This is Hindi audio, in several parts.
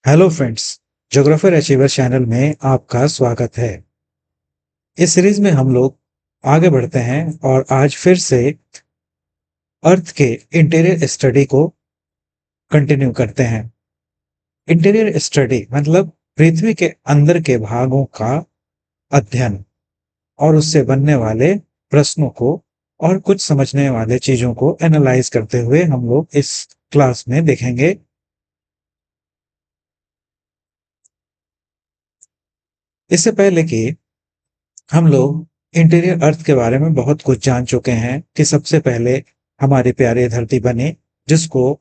Hello friends, geographer achiever channel में आपका स्वागत है। इस सीरीज में हम लोग आगे बढ़ते हैं और आज फिर से अर्थ के इंटीरियर स्टडी को कंटिन्यू करते हैं। इंटीरियर स्टडी मतलब पृथ्वी के अंदर के भागों का अध्ययन और उससे बनने वाले प्रश्नों को और कुछ समझने वाले चीजों को एनालाइज करते हुए हम लोग इस क्लास में देखेंगे। इससे पहले कि हम लोग इंटीरियर अर्थ के बारे में बहुत कुछ जान चुके हैं कि सबसे पहले हमारी प्यारी धरती बनी, जिसको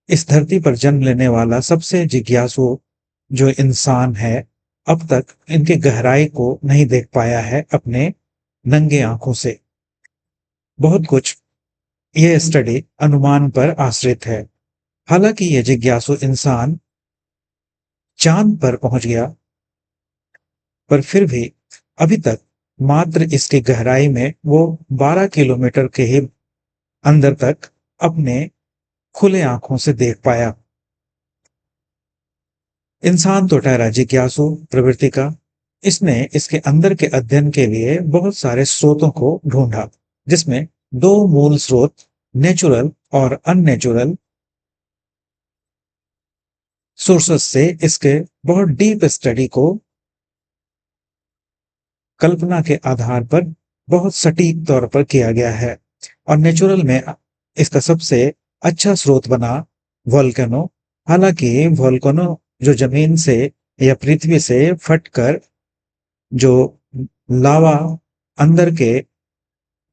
इस धरती पर जन्म लेने वाला सबसे जिज्ञासु जो इंसान है अब तक इनकी गहराई को नहीं देख पाया है अपने नंगे आंखों से। बहुत कुछ ये स्टडी अनुमान पर आश्रित है। हालांकि ये जिज्ञासु इंसान चांद पर पहुंच गया, पर फिर भी अभी तक मात्र इसकी गहराई में वो 12 किलोमीटर के ही अंदर तक अपने खुले आंखों से देख पाया। इंसान तो ठहरा जिज्ञासु प्रवृत्ति का। इसने इसके अंदर के अध्ययन के लिए बहुत सारे स्रोतों को ढूंढा, जिसमें दो मूल स्रोत नेचुरल और अननेचुरल सोर्सेस से इसके बहुत डीप स्टडी को कल्पना के आधार पर बहुत सटीक तौर पर किया गया है। और नेचुरल में इसका सबसे अच्छा स्रोत बना वोल्केनो। हालांकि वोल्केनो जो जमीन से या पृथ्वी से फटकर जो लावा अंदर के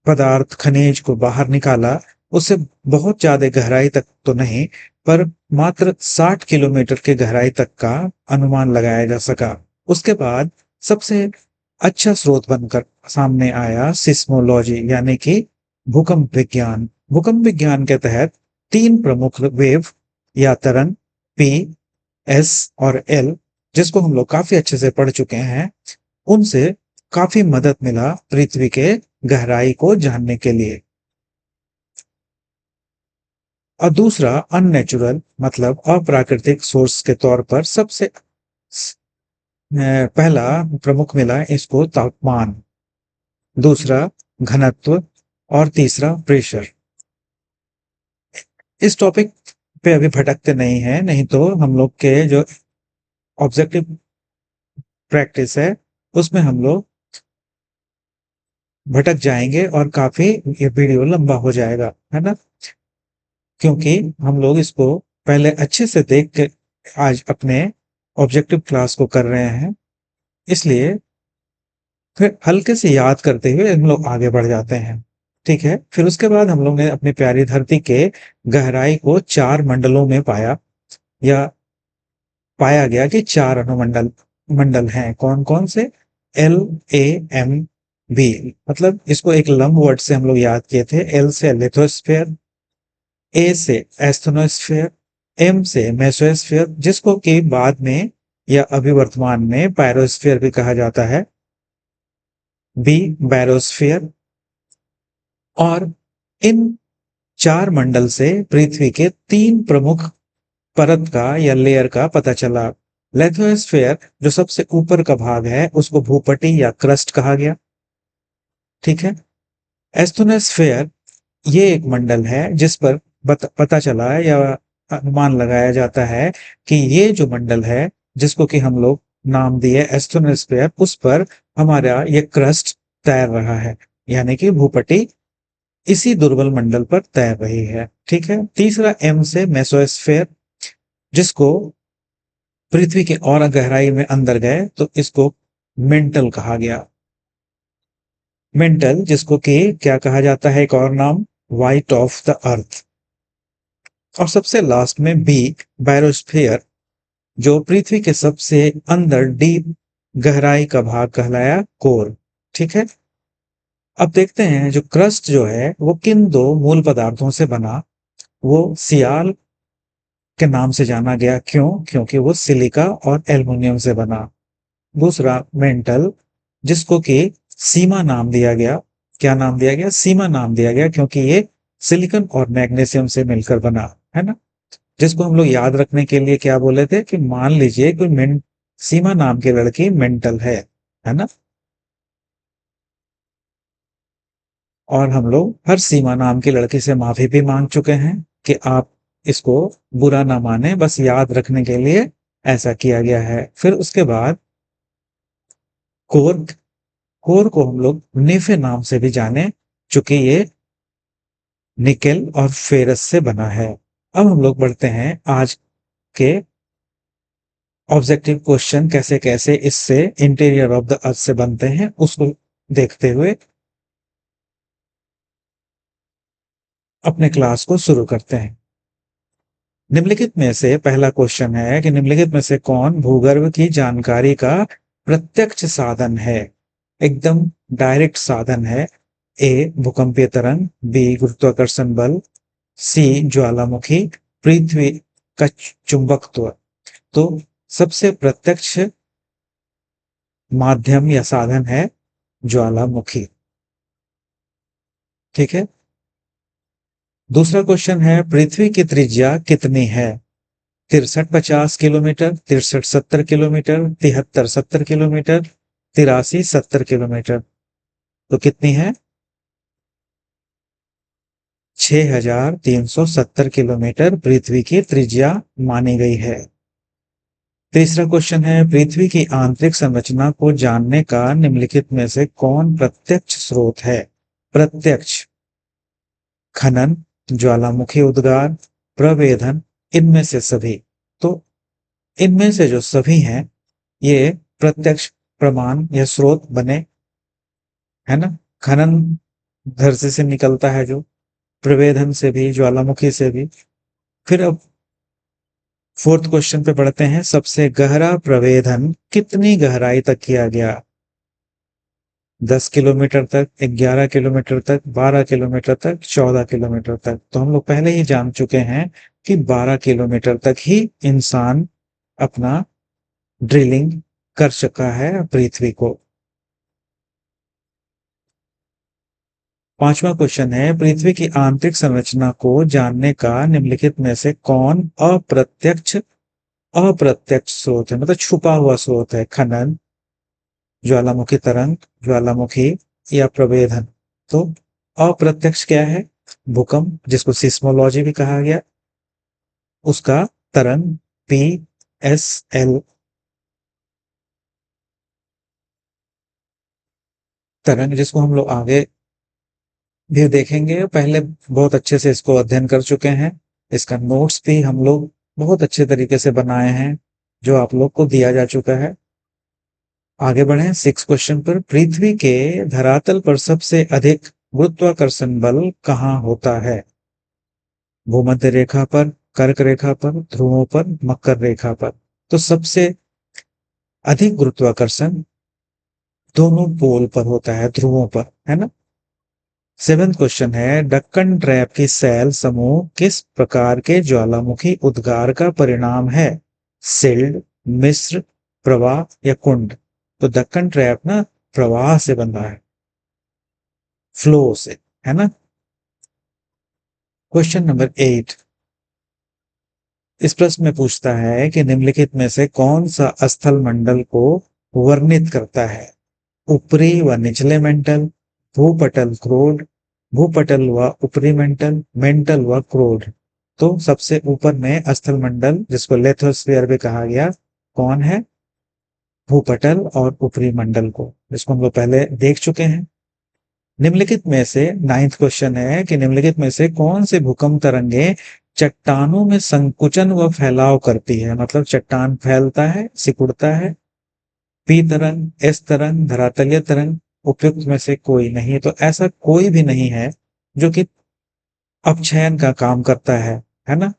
पदार्थ खनिज को बाहर निकाला, उससे बहुत ज्यादा गहराई तक तो नहीं, पर मात्र 60 किलोमीटर के गहराई तक का अनुमान लगाया जा सका। उसके बाद सबसे अच्छा स्रोत बनकर सामने आया सिस्मोलॉजी, यानी कि भूकंप विज्ञान। भूकंप विज्ञान के तहत तीन प्रमुख वेव या तरंग पी, एस और एल, जिसको हम लोग काफी अच्छे से पढ़ चुके हैं, उनसे काफी मदद मिला पृथ्वी के गहराई को जानने के लिए। और दूसरा अननेचुरल मतलब अप्राकृतिक सोर्स के तौर पर सबसे पहला प्रमुख मिला इसको तापमान, दूसरा घनत्व और तीसरा प्रेशर। इस टॉपिक पे अभी भटकते नहीं है, नहीं तो हम लोग के जो ऑब्जेक्टिव प्रैक्टिस है उसमें हम लोग भटक जाएंगे और काफी ये वीडियो लंबा हो जाएगा, है ना। क्योंकि हम लोग इसको पहले अच्छे से देख के आज अपने ऑब्जेक्टिव क्लास को कर रहे हैं, इसलिए फिर हल्के से याद करते हुए हम लोग आगे बढ़ जाते हैं। ठीक है, फिर उसके बाद हम लोग ने अपनी प्यारी धरती के गहराई को चार मंडलों में पाया, या पाया गया कि चार अनुमंडल मंडल हैं। कौन कौन से? एल, ए, एम, बी। मतलब इसको एक लंब वर्ड से हम लोग याद किए थे। एल से लिथोस्फेयर, ए से एस्थनोस्फेयर, एम से मेसोस्फेयर, जिसको कि बाद में या अभी वर्तमान में पायरोस्फेयर भी कहा जाता है, बी बैरोस्फेयर। और इन चार मंडल से पृथ्वी के तीन प्रमुख परत का या लेयर का पता चला। लेथोस्फेयर जो सबसे ऊपर का भाग है उसको भूपटि या क्रस्ट कहा गया। ठीक है। एस्थनोस्फेयर ये एक मंडल है जिस पर पता चला है या अनुमान लगाया जाता है कि ये जो मंडल है जिसको कि हम लोग नाम दिए एस्थनोस्फेयर, उस पर हमारा ये क्रस्ट तैर रहा है, यानी कि भूपटि इसी दुर्बल मंडल पर तैर रही है। ठीक है। तीसरा एम से मेसोस्फेयर, जिसको पृथ्वी के और गहराई में अंदर गए तो इसको मेंटल कहा गया। मेंटल जिसको कि क्या कहा जाता है, एक और नाम वाइट ऑफ द अर्थ। और सबसे लास्ट में बी बायोस्फीयर, जो पृथ्वी के सबसे अंदर डीप गहराई का भाग कहलाया कोर। ठीक है। अब देखते हैं जो क्रस्ट जो है वो किन दो मूल पदार्थों से बना। वो सियाल के नाम से जाना गया। क्यों? क्योंकि वो सिलिका और एल्युमिनियम से बना। दूसरा मेंटल, जिसको कि सीमा नाम दिया गया। क्या नाम दिया गया? सीमा नाम दिया गया, क्योंकि ये सिलिकॉन और मैग्नीशियम से मिलकर बना है ना। जिसको हम लोग याद रखने के लिए क्या बोले थे कि मान लीजिए कोई सीमा नाम की लड़की मेंटल है ना। और हम लोग हर सीमा नाम की लड़की से माफी भी मांग चुके हैं कि आप इसको बुरा ना माने, बस याद रखने के लिए ऐसा किया गया है। फिर उसके बाद कोर कोर को हम लोग नेफे नाम से भी जाने, चूंकि ये निकेल और फेरस से बना है। अब हम लोग बढ़ते हैं आज के ऑब्जेक्टिव क्वेश्चन, कैसे कैसे इससे इंटीरियर ऑफ द अर्थ से बनते हैं उसको देखते हुए अपने क्लास को शुरू करते हैं। निम्नलिखित में से पहला क्वेश्चन है कि निम्नलिखित में से कौन भूगर्भ की जानकारी का प्रत्यक्ष साधन है, एकदम डायरेक्ट साधन है। ए भूकंपीय तरंग, बी गुरुत्वाकर्षण बल, सी ज्वालामुखी, पृथ्वी का चुंबकत्व। तो सबसे प्रत्यक्ष माध्यम या साधन है ज्वालामुखी। ठीक है। दूसरा क्वेश्चन है पृथ्वी की त्रिज्या कितनी है। 63-50 किलोमीटर, 63-70 किलोमीटर, 73-70 किलोमीटर, 83-70 किलोमीटर। तो कितनी है? 6370 पृथ्वी की त्रिज्या मानी गई है। तीसरा क्वेश्चन है पृथ्वी की आंतरिक संरचना को जानने का निम्नलिखित में से कौन प्रत्यक्ष स्रोत है। प्रत्यक्ष खनन, ज्वालामुखी उद्गार, प्रवेधन, इनमें से सभी। तो इनमें से जो सभी हैं ये प्रत्यक्ष प्रमाण या स्रोत बने, है ना। खनन धरती से निकलता है, जो प्रवेधन से भी, ज्वालामुखी से भी। फिर अब फोर्थ क्वेश्चन पे बढ़ते हैं। सबसे गहरा प्रवेधन कितनी गहराई तक किया गया। 10 किलोमीटर तक, 11 किलोमीटर तक, 12 किलोमीटर तक, 14 किलोमीटर तक। तो हम लोग पहले ही जान चुके हैं कि 12 किलोमीटर तक ही इंसान अपना ड्रिलिंग कर चुका है पृथ्वी को। पांचवा क्वेश्चन है पृथ्वी की आंतरिक संरचना को जानने का निम्नलिखित में से कौन अप्रत्यक्ष अप्रत्यक्ष स्रोत है, मतलब छुपा हुआ स्रोत है। खनन, ज्वालामुखी तरंग, ज्वालामुखी या प्रवेधन। तो अप्रत्यक्ष क्या है? भूकंप, जिसको सिस्मोलॉजी भी कहा गया, उसका तरंग PSL तरंग, जिसको हम लोग आगे भी देखेंगे। पहले बहुत अच्छे से इसको अध्ययन कर चुके हैं। इसका नोट्स भी हम लोग बहुत अच्छे तरीके से बनाए हैं, जो आप लोग को दिया जा चुका है। आगे बढ़े सिक्स क्वेश्चन पर। पृथ्वी के धरातल पर सबसे अधिक गुरुत्वाकर्षण बल कहाँ होता है। भूमध्य रेखा पर, कर्क रेखा पर, ध्रुवों पर, मकर रेखा पर। तो सबसे अधिक गुरुत्वाकर्षण दोनों पोल पर होता है, ध्रुवों पर, है ना। सेवेंथ क्वेश्चन है डक्कन ट्रैप की सैल समूह किस प्रकार के ज्वालामुखी उद्गार का परिणाम है। सिल्ड, मिस्र, प्रवाह या कुंड। तो दक्कन ट्रैप ना प्रवाह से बन रहा है, फ्लो से, है ना। क्वेश्चन नंबर 8 इस प्रश्न में पूछता है कि निम्नलिखित में से कौन सा स्थल मंडल को वर्णित करता है। ऊपरी व निचले मेंटल, भूपटल क्रोड, भूपटल व ऊपरी मेंटल, मेंटल व क्रोड। तो सबसे ऊपर में स्थल मंडल, जिसको लेथोस्फीयर भी कहा गया, कौन है? भूपटल और ऊपरी मंडल को, जिसको हम लोग पहले देख चुके हैं। निम्नलिखित में से नाइन्थ क्वेश्चन है कि निम्नलिखित में से कौन से भूकंप तरंगे चट्टानों में संकुचन व फैलाव करती है, मतलब चट्टान फैलता है, सिकुड़ता है। पी तरंग, एस तरंग, धरातलीय तरंग। उपयुक्त में से कोई नहीं। तो ऐसा कोई भी नहीं है जो कि अपक्षयन का काम करता है ना।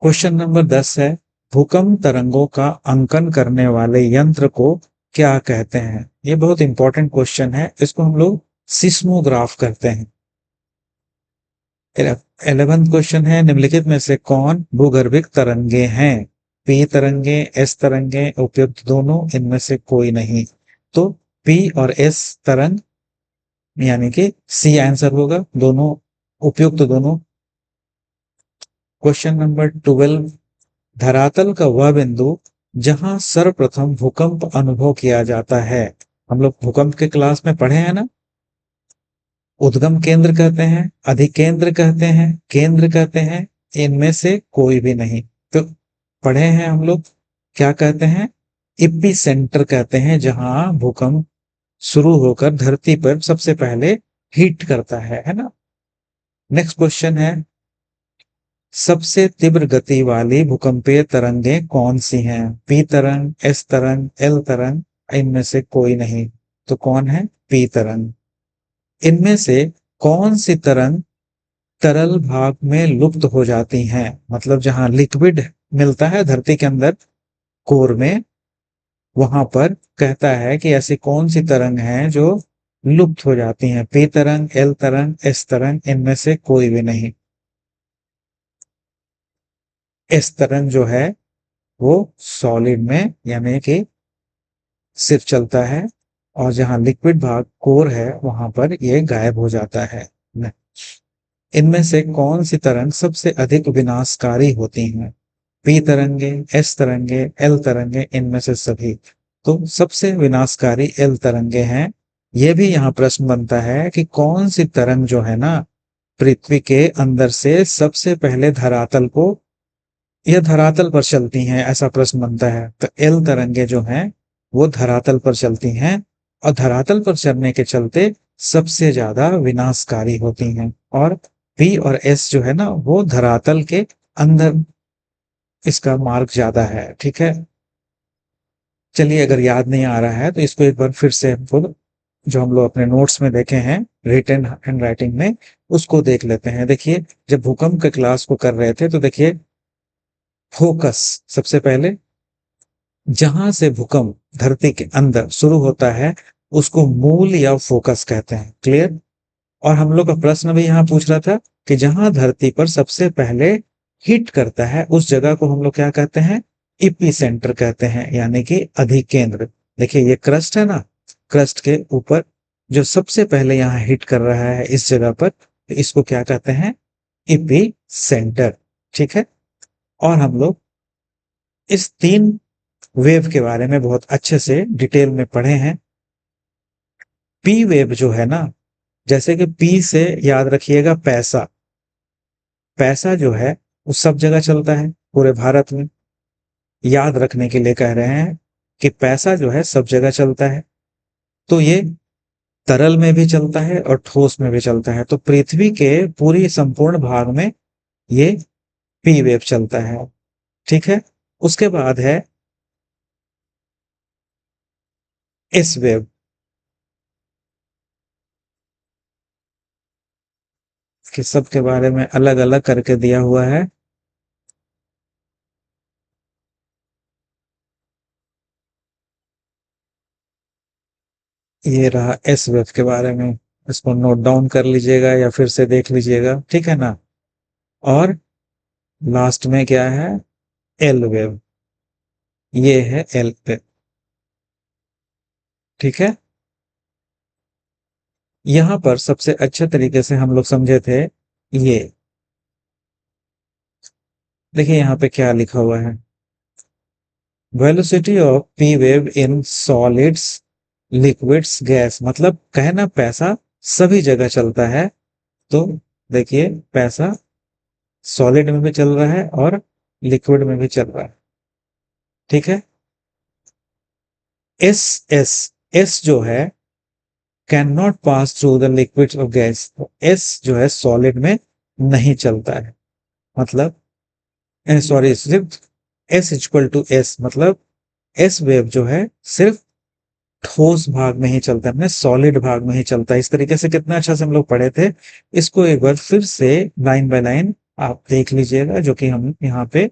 क्वेश्चन नंबर 10 है भूकंप तरंगों का अंकन करने वाले यंत्र को क्या कहते हैं। ये बहुत इंपॉर्टेंट क्वेश्चन है, इसको हम लोग सिस्मोग्राफ करते हैं। 11th क्वेश्चन है निम्नलिखित में से कौन भूगर्भिक तरंगे हैं। पी तरंगे, एस तरंगे, उपयुक्त दोनों, इनमें से कोई नहीं। तो पी और एस तरंग यानी कि सी आंसर होगा, दोनों उपयुक्त दोनों। क्वेश्चन नंबर 12, धरातल का वह बिंदु जहां सर्वप्रथम भूकंप अनुभव किया जाता है। हम लोग भूकंप के क्लास में पढ़े हैं ना, उद्गम केंद्र कहते हैं, अधिकेंद्र कहते हैं, केंद्र कहते हैं, इनमें से कोई भी नहीं। तो पढ़े हैं हम लोग, क्या कहते हैं, इपी सेंटर कहते हैं, जहां भूकंप शुरू होकर धरती पर सबसे पहले हिट करता है ना। नेक्स्ट क्वेश्चन है, सबसे तीव्र गति वाली भूकंपीय तरंगें कौन सी हैं? पी तरंग, एस तरंग, एल तरंग, इनमें से कोई नहीं। तो कौन है? पी तरंग। इनमें से कौन सी तरंग तरल भाग में लुप्त हो जाती हैं? मतलब जहां लिक्विड मिलता है धरती के अंदर कोर में, वहां पर कहता है कि ऐसी कौन सी तरंग है जो लुप्त हो जाती हैं? पी तरंग, एल तरंग, एस तरंग, इनमें से कोई भी नहीं। एस तरंग जो है वो सॉलिड में यानी कि सिर्फ चलता है, और जहां लिक्विड भाग कोर है वहां पर ये गायब हो जाता है। इनमें से कौन सी तरंग सबसे अधिक विनाशकारी होती हैं? पी तरंगे, एस तरंगे, एल तरंगे, इनमें से सभी। तो सबसे विनाशकारी एल तरंगे हैं। यह भी यहाँ प्रश्न बनता है कि कौन सी तरंग जो है ना पृथ्वी के अंदर से सबसे पहले धरातल को, यह धरातल पर चलती हैं, ऐसा प्रश्न बनता है। तो एल तरंगे जो हैं वो धरातल पर चलती हैं, और धरातल पर चलने के चलते सबसे ज्यादा विनाशकारी होती हैं। और पी और एस जो है ना वो धरातल के अंदर इसका मार्क ज्यादा है। ठीक है, चलिए अगर याद नहीं आ रहा है तो इसको एक बार फिर से हमको जो हम लोग अपने नोट्स में देखे हैं रिटन हैंड राइटिंग में, उसको देख लेते हैं। देखिए, जब भूकंप के क्लास को कर रहे थे तो देखिए, फोकस सबसे पहले, जहां से भूकंप धरती के अंदर शुरू होता है उसको मूल या फोकस कहते हैं। क्लियर? और हम लोग का प्रश्न भी यहाँ पूछ रहा था कि जहां धरती पर सबसे पहले हिट करता है उस जगह को हम लोग क्या कहते हैं? इपी सेंटर कहते हैं, यानी कि अधिकेंद्र। देखिए ये क्रस्ट है ना, क्रस्ट के ऊपर जो सबसे पहले यहाँ हिट कर रहा है इस जगह पर, तो इसको क्या कहते हैं? EP centre. ठीक है, और हम लोग इस तीन वेव के बारे में बहुत अच्छे से डिटेल में पढ़े हैं। पी वेव जो है ना, जैसे कि पी से याद रखिएगा पैसा, पैसा जो है वो सब जगह चलता है पूरे भारत में। याद रखने के लिए कह रहे हैं कि पैसा जो है सब जगह चलता है, तो ये तरल में भी चलता है और ठोस में भी चलता है। तो पृथ्वी के पूरी संपूर्ण भाग में ये पी वेव चलता है। ठीक है, उसके बाद है एस वेव। कि सब के बारे में अलग अलग करके दिया हुआ है। ये रहा एस वेव के बारे में, इसको नोट डाउन कर लीजिएगा या फिर से देख लीजिएगा। ठीक है ना? और लास्ट में क्या है? L wave. ये है एल वेव। ठीक है, यहां पर सबसे अच्छे तरीके से हम लोग समझे थे। ये देखिए यहां पे क्या लिखा हुआ है, velocity of P wave in solids, liquids, gas. मतलब कहना पैसा सभी जगह चलता है। तो देखिए पैसा सॉलिड में भी चल रहा है और लिक्विड में भी चल रहा है। ठीक है, एस एस एस जो है can not pass through the liquid of gas. S जो है सॉलिड में नहीं चलता है। मतलब सॉरी, सिर्फ एस इक्वल टू एस, मतलब एस वेव जो है सिर्फ ठोस भाग में ही चलता है, सॉलिड भाग में ही चलता है। इस तरीके से कितना अच्छा से हम लोग पढ़े थे। इसको एक बार फिर से लाइन बाय लाइन आप देख लीजिएगा, जो कि हम यहाँ पे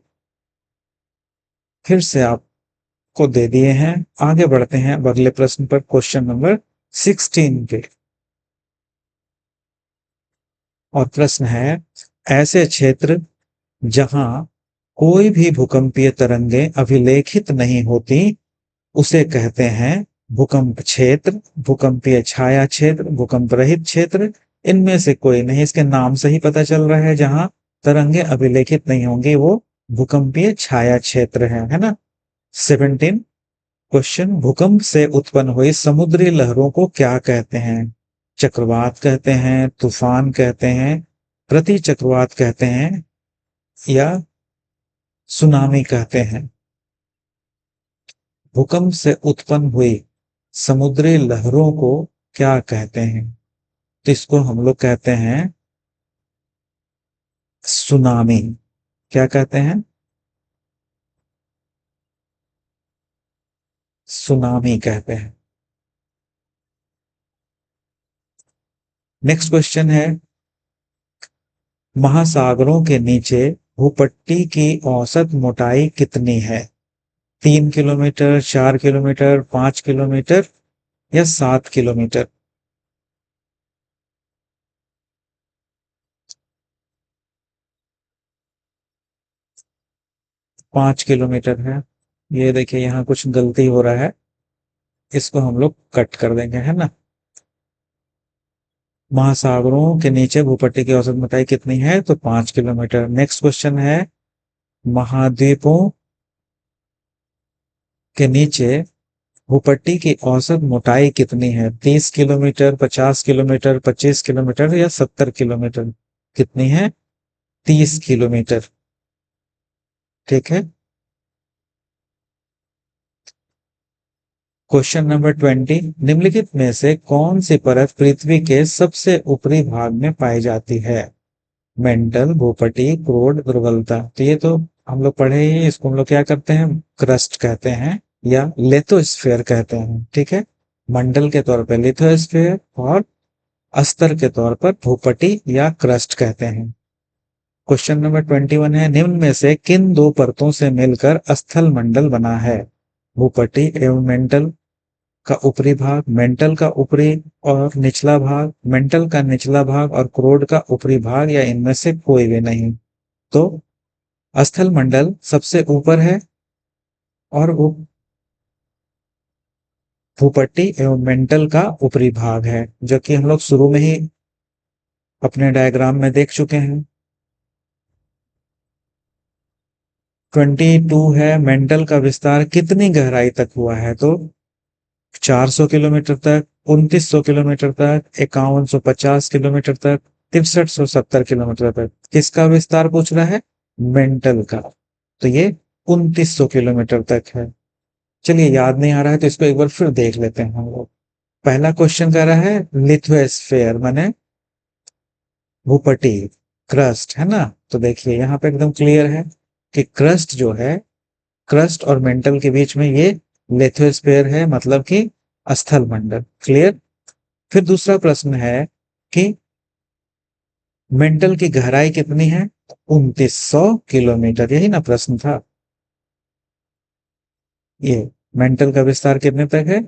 फिर से आपको दे दिए हैं। आगे बढ़ते हैं अब अगले प्रश्न पर, क्वेश्चन नंबर 16 पे। और प्रश्न है, ऐसे क्षेत्र जहां कोई भी भूकंपीय तरंगे अभिलेखित नहीं होती उसे कहते हैं भूकंप क्षेत्र, भूकंपीय छाया क्षेत्र, भूकंप रहित क्षेत्र, इनमें से कोई नहीं। इसके नाम से ही पता चल रहा है जहां तरंगे अभिलेखित नहीं होंगी वो भूकंपीय छाया क्षेत्र है ना। 17 क्वेश्चन, भूकंप से उत्पन्न हुई समुद्री लहरों को क्या कहते हैं? चक्रवात कहते हैं, तूफान कहते हैं, प्रति चक्रवात कहते हैं, या सुनामी कहते हैं? भूकंप से उत्पन्न हुई समुद्री लहरों को क्या कहते हैं? तो इसको हम लोग कहते हैं सुनामी। क्या कहते हैं? सुनामी कहते हैं। नेक्स्ट क्वेश्चन है, महासागरों के नीचे भूपट्टी की औसत मोटाई कितनी है? 3 किलोमीटर, 4 किलोमीटर, 5 किलोमीटर, या 7 किलोमीटर? 5 किलोमीटर है। ये देखिए यहाँ कुछ गलती हो रहा है, इसको हम लोग कट कर देंगे, है ना। महासागरों के नीचे भूपट्टी की औसत मोटाई कितनी है? तो 5 किलोमीटर। नेक्स्ट क्वेश्चन है, महाद्वीपों के नीचे भूपट्टी की औसत मोटाई कितनी है? 30 किलोमीटर, 50 किलोमीटर, 25 किलोमीटर, या 70 किलोमीटर? कितनी है? 30 किलोमीटर। ठीक है। क्वेश्चन नंबर 20, निम्नलिखित में से कौन सी परत पृथ्वी के सबसे ऊपरी भाग में पाई जाती है? मेंटल, भूपटि, क्रोड, दुर्बलता। तो ये तो हम लोग पढ़े ही, इसको हम लोग क्या करते हैं? क्रस्ट कहते हैं या लिथोस्फीयर कहते हैं। ठीक है। मंडल के तौर पर लिथोस्फीयर और अस्तर के तौर पर भूपटि या क्रस्ट कहते हैं। क्वेश्चन नंबर 21 है, निम्न में से किन दो परतों से मिलकर स्थल मंडल बना है? भूपटि एवं मेंटल का ऊपरी भाग, मेंटल का ऊपरी और निचला भाग, मेंटल का निचला भाग और क्रोड का ऊपरी भाग, या इनमें से कोई भी नहीं? तो स्थल मंडल सबसे ऊपर है और वो भूपट्टी एवं मेंटल का ऊपरी भाग है, जो कि हम लोग शुरू में ही अपने डायग्राम में देख चुके हैं। 22 है, मेंटल का विस्तार कितनी गहराई तक हुआ है? तो 400 किलोमीटर तक, 2900 किलोमीटर तक, 5150 किलोमीटर तक, 6370 किलोमीटर तक। किसका विस्तार पूछ रहा है? मेंटल का। तो ये 2900 किलोमीटर तक है। चलिए, याद नहीं आ रहा है तो इसको एक बार फिर देख लेते हैं हम लोग। पहला क्वेश्चन कह रहा है लिथोस्फीयर माने भूपटि, क्रस्ट, है ना। तो देखिए यहाँ पे एकदम क्लियर है कि क्रस्ट जो है, क्रस्ट और मेंटल के बीच में ये लिथोस्फीयर है, मतलब कि स्थल मंडल। क्लियर। फिर दूसरा प्रश्न है कि मेंटल की गहराई कितनी है? 2900 किलोमीटर, यही ना प्रश्न था। ये मेंटल का विस्तार कितने तक है?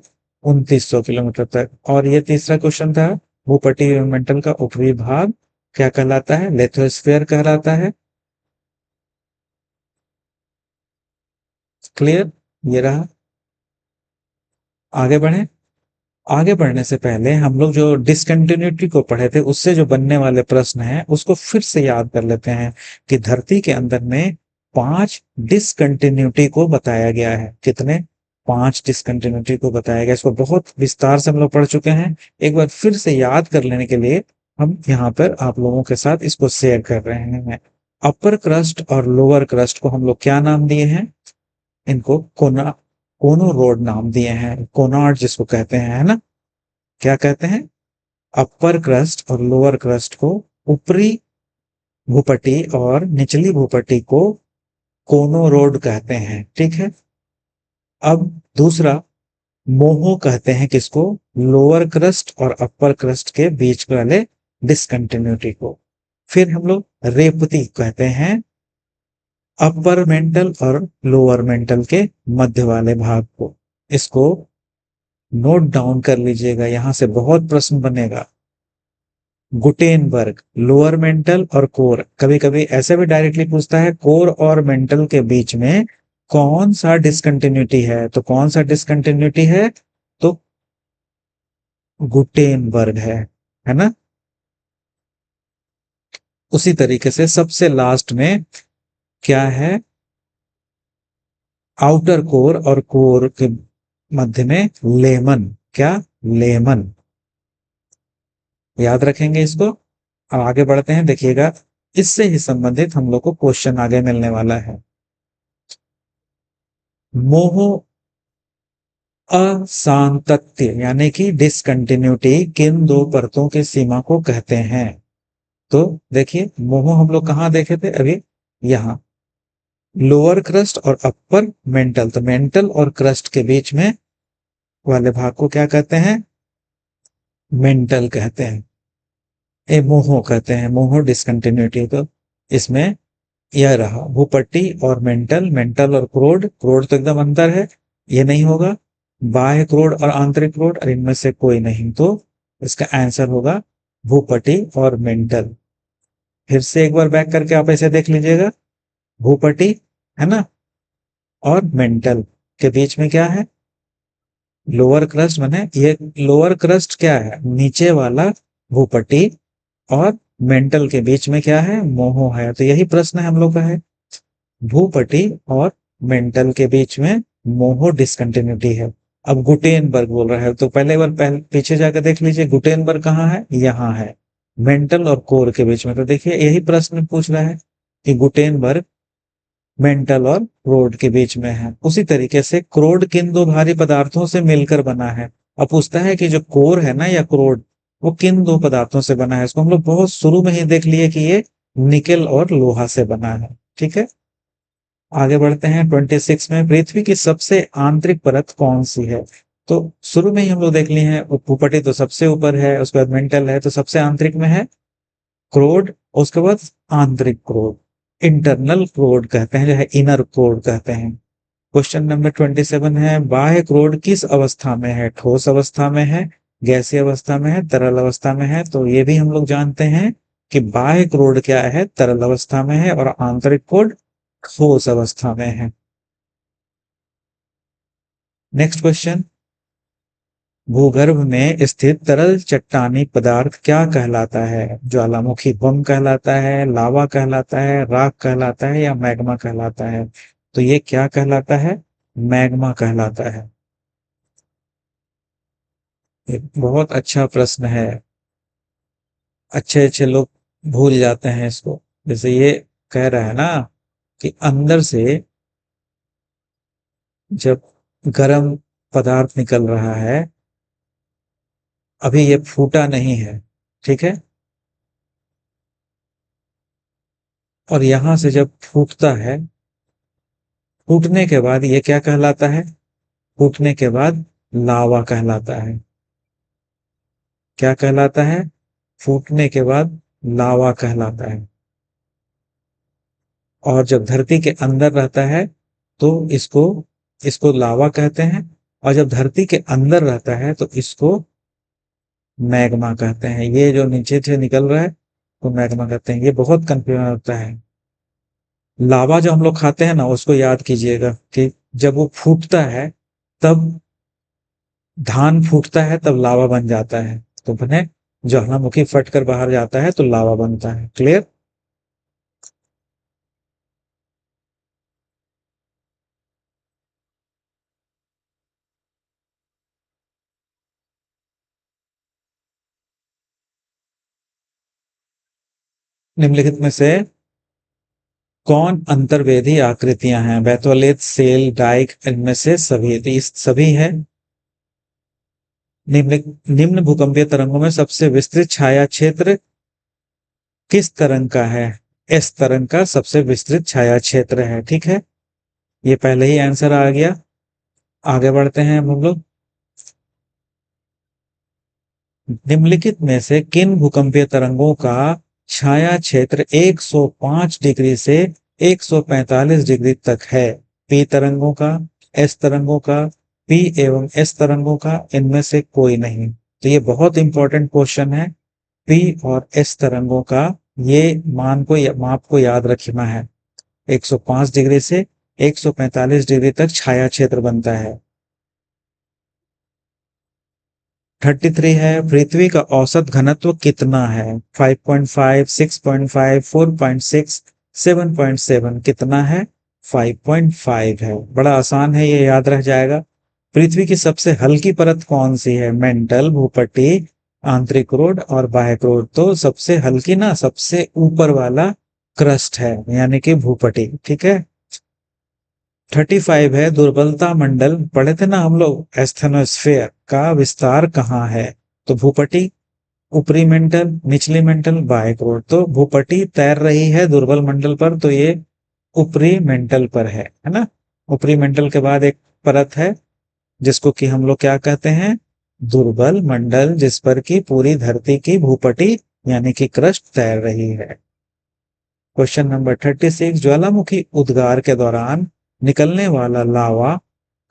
2900 किलोमीटर तक। और ये तीसरा क्वेश्चन था, भूपटि एवं मेंटल का ऊपरी भाग क्या कहलाता है? लिथोस्फीयर कहलाता है। क्लियर। ये रहा। आगे बढ़े। आगे बढ़ने से पहले हम लोग जो डिसकंटिन्यूटी को पढ़े थे, उससे जो बनने वाले प्रश्न हैं उसको फिर से याद कर लेते हैं कि धरती के अंदर में 5 डिसकंटिन्यूटी को बताया गया है। कितने? 5 डिसकंटिन्यूटी को बताया गया। इसको बहुत विस्तार से हम लोग पढ़ चुके हैं। एक बार फिर से याद कर लेने के लिए हम यहाँ पर आप लोगों के साथ इसको शेयर कर रहे हैं। अपर क्रस्ट और लोअर क्रस्ट को हम लोग क्या नाम दिए हैं? इनको कोनो रोड नाम दिए हैं, कोनार्ड जिसको कहते हैं, है ना। क्या कहते हैं? अपर क्रस्ट और लोअर क्रस्ट को ऊपरी भूपट्टी और निचली भूपट्टी को कोनो रोड कहते हैं। ठीक है। अब दूसरा, मोहो कहते हैं किसको? लोअर क्रस्ट और अपर क्रस्ट के बीच वाले डिसकंटिन्यूटी को। फिर हम लोग रेपती कहते हैं अपर मेंटल और लोअर मेंटल के मध्य वाले भाग को। इसको नोट डाउन कर लीजिएगा, यहां से बहुत प्रश्न बनेगा। गुटेनबर्ग, लोअर मेंटल और कोर। कभी कभी ऐसे भी डायरेक्टली पूछता है कोर और मेंटल के बीच में कौन सा डिसकंटिन्यूटी है? तो कौन सा डिसकंटिन्यूटी है? तो गुटेनबर्ग है ना। उसी तरीके से सबसे लास्ट में क्या है, आउटर कोर और कोर के मध्य में लेमन, क्या, लेमन, याद रखेंगे इसको। अब आगे बढ़ते हैं, देखिएगा इससे ही संबंधित हम लोग को क्वेश्चन आगे मिलने वाला है। मोह असांतत्य यानी कि डिसकंटिन्यूटी किन दो परतों की सीमा को कहते हैं। तो देखिए मोह हम लोग कहाँ देखे थे अभी, यहाँ लोअर क्रस्ट और अपर मेंटल, तो मेंटल और क्रस्ट के बीच में वाले भाग को क्या कहते हैं, मेंटल कहते हैं, ए मोहो कहते हैं, मोहो डिसकंटिन्यूटी। तो इसमें यह रहा भूपट्टी और मेंटल, मेंटल और क्रोड, क्रोड तो एकदम अंतर है, ये नहीं होगा। बाह्य क्रोड और आंतरिक क्रोड, और इनमें से कोई नहीं, तो इसका आंसर होगा भूपट्टी और मेंटल। फिर से एक बार बैक करके आप ऐसे देख लीजिएगा, भूपट्टी है ना, और मेंटल के बीच में क्या है, लोअर क्रस्ट, माने ये लोअर क्रस्ट क्या है, नीचे वाला भूपट्टी, और मेंटल के बीच में क्या है, मोहो है। तो यही प्रश्न है हम लोग का है, भूपट्टी और मेंटल के बीच में मोहो डिसकंटिन्यूटी है। अब गुटेनबर्ग बोल रहा है, तो पहले बार पीछे जाकर देख लीजिए, गुटेनबर्ग कहाँ है, यहाँ है, मेंटल और कोर के बीच में। तो देखिए यही प्रश्न पूछ रहा है कि गुटेनबर्ग मेंटल और क्रोड के बीच में है। उसी तरीके से क्रोड किन दो भारी पदार्थों से मिलकर बना है। अब पूछता है कि जो कोर है ना या क्रोड, वो किन दो पदार्थों से बना है। इसको हम लोग बहुत शुरू में ही देख लिए कि ये निकेल और लोहा से बना है। ठीक है, आगे बढ़ते हैं 26 में, पृथ्वी की सबसे आंतरिक परत कौन सी है। तो शुरू में ही हम लोग देख लिए हैं, भूपटल तो सबसे ऊपर है, उसके बाद मेंटल है, तो सबसे आंतरिक में है क्रोड, उसके बाद आंतरिक क्रोड, इंटरनल क्रोड कहते हैं, जो है इनर क्रोड कहते हैं। क्वेश्चन नंबर 27 है, बाह्य क्रोड किस अवस्था में है, ठोस अवस्था में है, गैसीय अवस्था में है, तरल अवस्था में है। तो ये भी हम लोग जानते हैं कि बाह्य क्रोड क्या है, तरल अवस्था में है, और आंतरिक क्रोड ठोस अवस्था में है। नेक्स्ट क्वेश्चन, भूगर्भ में स्थित तरल चट्टानी पदार्थ क्या कहलाता है। ज्वालामुखी बम कहलाता है, लावा कहलाता है, राख कहलाता है, या मैग्मा कहलाता है। तो ये क्या कहलाता है, मैग्मा कहलाता है। एक बहुत अच्छा प्रश्न है, अच्छे अच्छे लोग भूल जाते हैं इसको। जैसे ये कह रहा है ना कि अंदर से जब गर्म पदार्थ निकल रहा है, अभी ये फूटा नहीं है, ठीक है, और यहां से जब फूटता है, फूटने के बाद ये क्या कहलाता है, फूटने के बाद लावा कहलाता है। क्या कहलाता है, फूटने के बाद लावा कहलाता है। और जब धरती के अंदर रहता है तो इसको इसको लावा कहते हैं, और जब धरती के अंदर रहता है तो इसको मैग्मा कहते हैं। ये जो नीचे से निकल रहा है तो मैग्मा कहते हैं। ये बहुत कंफ्यूजन होता है। लावा जो हम लोग खाते हैं ना, उसको याद कीजिएगा कि जब वो फूटता है तब, धान फूटता है तब लावा बन जाता है, तो बने ज्वालामुखी फट कर बाहर जाता है तो लावा बनता है। क्लियर। निम्नलिखित में से कौन अंतर्वेधी आकृतियां हैं, बैथोलेट, सेल, डाइक, इनमें से सभी, तो इस सभी है। निम्न निम्न भूकंपीय तरंगों में सबसे विस्तृत छाया क्षेत्र किस तरंग का है, एस तरंग का सबसे विस्तृत छाया क्षेत्र है। ठीक है, ये पहले ही आंसर आ गया। आगे बढ़ते हैं हम लोग, निम्नलिखित में से किन भूकंपीय तरंगों का छाया क्षेत्र 105 डिग्री से 145 डिग्री तक है। पी तरंगों का, एस तरंगों का, पी एवं एस तरंगों का, इनमें से कोई नहीं। तो ये बहुत इंपॉर्टेंट क्वेश्चन है। पी और एस तरंगों का ये माप को याद रखना है। 105 डिग्री से 145 डिग्री तक छाया क्षेत्र बनता है। 33 है, पृथ्वी का औसत घनत्व कितना है? 5.5, 6.5, 4.6, 7.7, कितना है? 5.5 है। बड़ा आसान है, ये याद रह जाएगा। पृथ्वी की सबसे हल्की परत कौन सी है? मेंटल, भूपट्टी, आंतरिक क्रोड और बाह्य क्रोड। तो सबसे हल्की ना, सबसे ऊपर वाला क्रस्ट है, यानी कि भूपट्टी। ठीक है। 35 है, दुर्बलता मंडल पढ़े थे ना हम लोग, एस्थेनोस्फेयर का विस्तार कहाँ है? तो भूपट्टी, ऊपरी मेंटल, निचली मेंटल, बाह्य क्रोड। तो भूपट्टी तैर रही है दुर्बल मंडल पर, तो ये ऊपरी मेंटल पर है ना। ऊपरी मेंटल के बाद एक परत है जिसको कि हम लोग क्या कहते हैं? दुर्बल मंडल, जिस पर की पूरी धरती की भूपट्टी यानी कि क्रस्ट तैर रही है। क्वेश्चन नंबर 36, ज्वालामुखी उद्गार के दौरान निकलने वाला लावा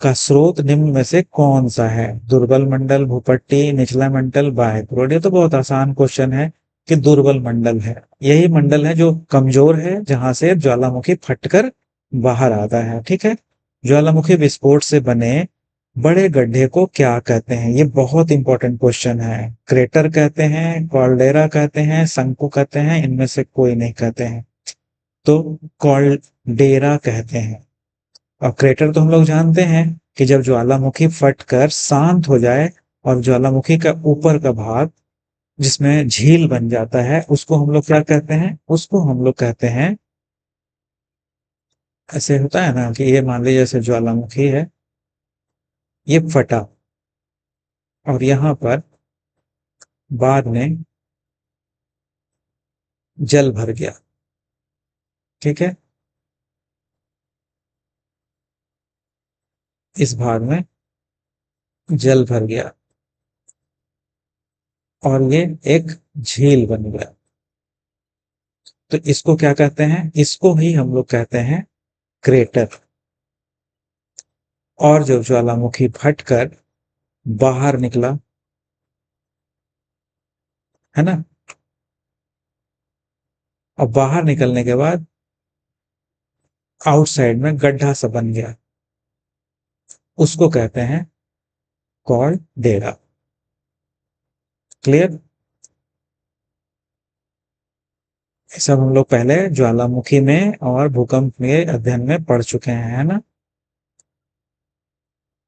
का स्रोत निम्न में से कौन सा है? दुर्बल मंडल, भूपट्टी, निचला मंडल, बाह्य क्रोड। ये तो बहुत आसान क्वेश्चन है कि दुर्बल मंडल है। यही मंडल है जो कमजोर है, जहां से ज्वालामुखी फटकर बाहर आता है। ठीक है। ज्वालामुखी विस्फोट से बने बड़े गड्ढे को क्या कहते हैं? ये बहुत इंपॉर्टेंट क्वेश्चन है। क्रेटर कहते हैं, कॉल्डेरा कहते हैं, शंकु कहते हैं, इनमें से कोई नहीं कहते हैं। तो कॉल्डेरा कहते हैं। और क्रेटर तो हम लोग जानते हैं कि जब ज्वालामुखी फटकर शांत हो जाए और ज्वालामुखी का ऊपर का भाग जिसमें झील बन जाता है, उसको हम लोग क्या कहते हैं? उसको हम लोग कहते हैं, ऐसे होता है ना कि ये मान लीजिए जैसे ज्वालामुखी है, ये फटा और यहां पर बाद में जल भर गया। ठीक है। इस भाग में जल भर गया और ये एक झील बन गया। तो इसको क्या कहते हैं? इसको ही हम लोग कहते हैं क्रेटर। और जब ज्वालामुखी फटकर बाहर निकला, है ना, और बाहर निकलने के बाद आउटसाइड में गड्ढा सा बन गया, उसको कहते हैं कॉर्डेरा। क्लियर? सब हम लोग पहले ज्वालामुखी में और भूकंप के अध्ययन में पढ़ चुके हैं, है ना।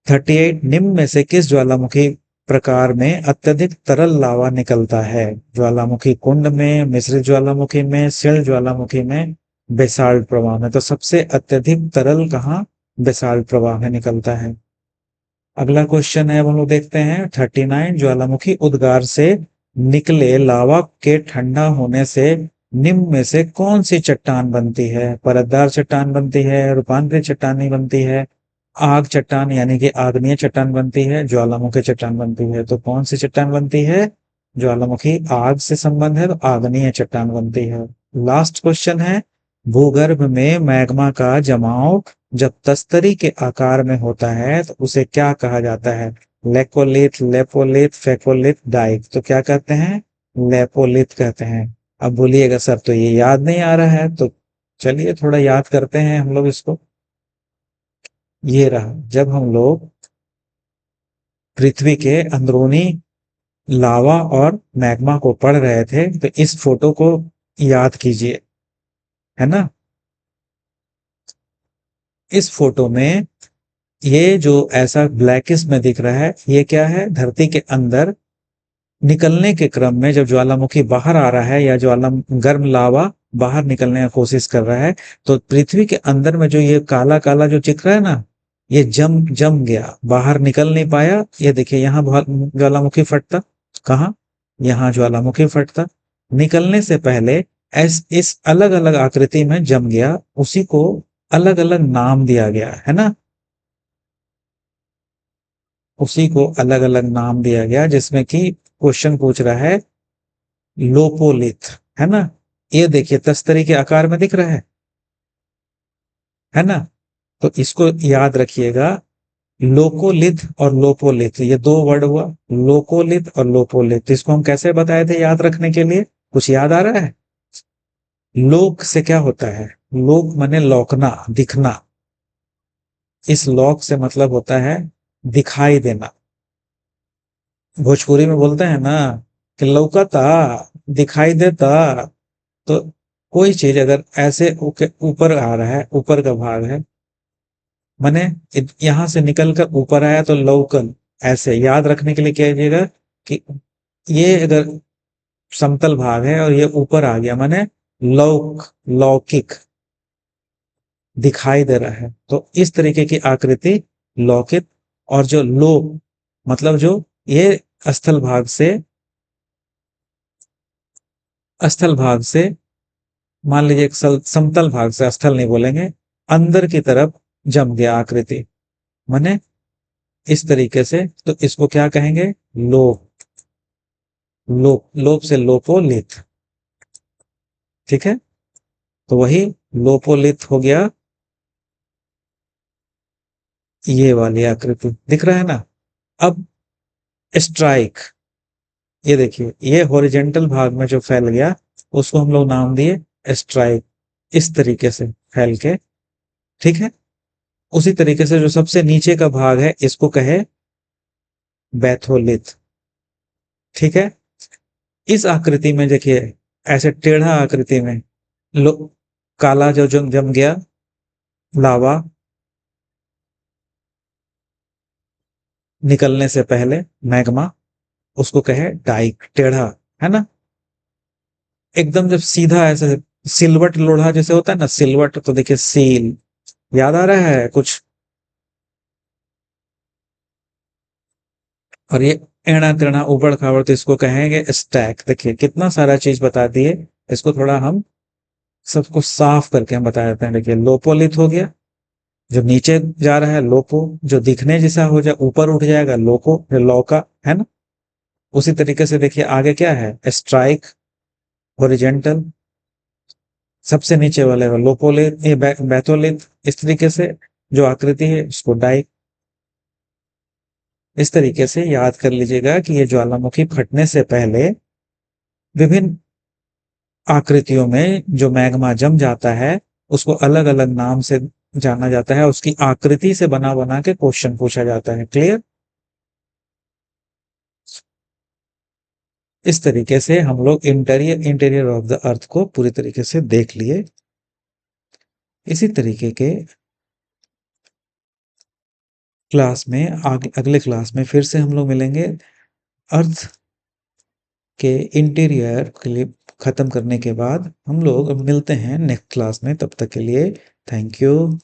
38, निम्न में से किस ज्वालामुखी प्रकार में अत्यधिक तरल लावा निकलता है? ज्वालामुखी कुंड में, मिश्रित ज्वालामुखी में, शीर्ण ज्वालामुखी में, बेसाल्ट प्रवाह में। तो सबसे अत्यधिक तरल कहाँ? बेसाल्ट प्रवाह में निकलता है। अगला क्वेश्चन है, हम लोग देखते हैं 39, ज्वालामुखी उद्गार से निकले लावा के ठंडा होने से निम्न में से कौन सी चट्टान बनती है? परतदार चट्टान बनती है, रूपांतरित चट्टानी बनती है, आग चट्टान यानी कि आग्नेय चट्टान बनती है, ज्वालामुखी चट्टान बनती है। तो कौन सी चट्टान बनती है? ज्वालामुखी आग से संबंध है तो आग्नेय चट्टान बनती है। लास्ट क्वेश्चन है, भूगर्भ में मैग्मा का जमाव जब तस्तरी के आकार में होता है तो उसे क्या कहा जाता है? Laccolith, lopolith, phacolith, dyke. तो क्या कहते हैं? लेपोलिथ कहते हैं। अब बोलिएगा सर तो ये याद नहीं आ रहा है, तो चलिए थोड़ा याद करते हैं हम लोग इसको। ये रहा, जब हम लोग पृथ्वी के अंदरूनी लावा और मैग्मा को पढ़ रहे थे तो इस फोटो को याद कीजिए, है ना। इस फोटो में ये जो ऐसा ब्लैकिश में दिख रहा है, ये क्या है? धरती के अंदर निकलने के क्रम में जब ज्वालामुखी बाहर आ रहा है या ज्वाला गर्म लावा बाहर निकलने की कोशिश कर रहा है, तो पृथ्वी के अंदर में जो ये काला काला जो चिक रहा है ना, ये जम जम गया, बाहर निकल नहीं पाया। ये देखिए यहाँ ज्वालामुखी फटता, कहाँ? यहाँ ज्वालामुखी फटता, निकलने से पहले इस अलग अलग आकृति में जम गया, उसी को अलग अलग नाम दिया गया, है ना। उसी को अलग अलग नाम दिया गया, जिसमें कि क्वेश्चन पूछ रहा है लोपोलिथ, है ना। ये देखिए तस्तरी के आकार में दिख रहा है ना। तो इसको याद रखिएगा, लोकोलिथ और लोपोलिथ, ये दो वर्ड हुआ, लोकोलिथ और लोपोलिथ। इसको हम कैसे बताए थे याद रखने के लिए? कुछ याद आ रहा है? लोक से क्या होता है? लोक माने लौकना, दिखना। इस लौक से मतलब होता है दिखाई देना। भोजपुरी में बोलते हैं ना कि लौकता, दिखाई देता। तो कोई चीज अगर ऐसे ऊपर आ रहा है, ऊपर का भाग है, माने यहाँ से निकल कर ऊपर आया तो लौकन। ऐसे याद रखने के लिए क्या कीजिएगा कि ये अगर समतल भाग है और ये ऊपर आ गया, माने लौकिक दिखाई दे रहा है, तो इस तरीके की आकृति लौकिक। और जो लो मतलब जो ये स्थल भाग से स्थल भाग से मान लीजिए एक समतल भाग से, स्थल नहीं बोलेंगे, अंदर की तरफ जम गया आकृति, माने इस तरीके से, तो इसको क्या कहेंगे? लोप। लोप से लोपोलिथ। ठीक है, तो वही लोपोलिथ हो गया। ये वाली आकृति दिख रहा है ना? अब स्ट्राइक, ये देखिए, ये हॉरिजेंटल भाग में जो फैल गया उसको हम लोग नाम दिए स्ट्राइक। इस तरीके से फैल के, ठीक है। उसी तरीके से जो सबसे नीचे का भाग है इसको कहे बैथोलिथ। ठीक है, इस आकृति में देखिए, ऐसे टेढ़ा आकृति में लो काला जो जम गया लावा निकलने से पहले, मैग्मा, उसको कहे डाइक, टेढ़ा, है ना? एकदम जब सीधा ऐसे सिलवट लोढ़ा जैसे होता है ना, सिलवट, तो देखिए सील, याद आ रहा है कुछ? और ये एड़ा टेढ़ा ऊबड़ खाबड़, तो इसको कहेंगे स्टैक। देखिए कितना सारा चीज बता दिए। इसको थोड़ा हम सबको साफ करके हम बता देते हैं। देखिए लोपोलिथ हो गया, जो नीचे जा रहा है लोपो, जो दिखने जैसा हो जाए ऊपर उठ जाएगा लोको, जो लौका, है ना? उसी तरीके से देखिए आगे क्या है, स्ट्राइक, हॉरिजेंटल, सबसे नीचे वाले को लोपोलिथ, ये बैथोलिथ। इस तरीके से जो आकृति है उसको डाइक। इस तरीके से याद कर लीजिएगा कि ये ज्वालामुखी फटने से पहले विभिन्न आकृतियों में जो मैग्मा जम जाता है उसको अलग अलग नाम से जाना जाता है, उसकी आकृति से बना बना के क्वेश्चन पूछा जाता है। क्लियर? इस तरीके से हम लोग इंटीरियर ऑफ द अर्थ को पूरी तरीके से देख लिए। इसी तरीके के क्लास में अगले क्लास में फिर से हम लोग मिलेंगे। अर्थ के इंटीरियर के लिए खत्म करने के बाद हम लोग मिलते हैं नेक्स्ट क्लास में। तब तक के लिए थैंक यू।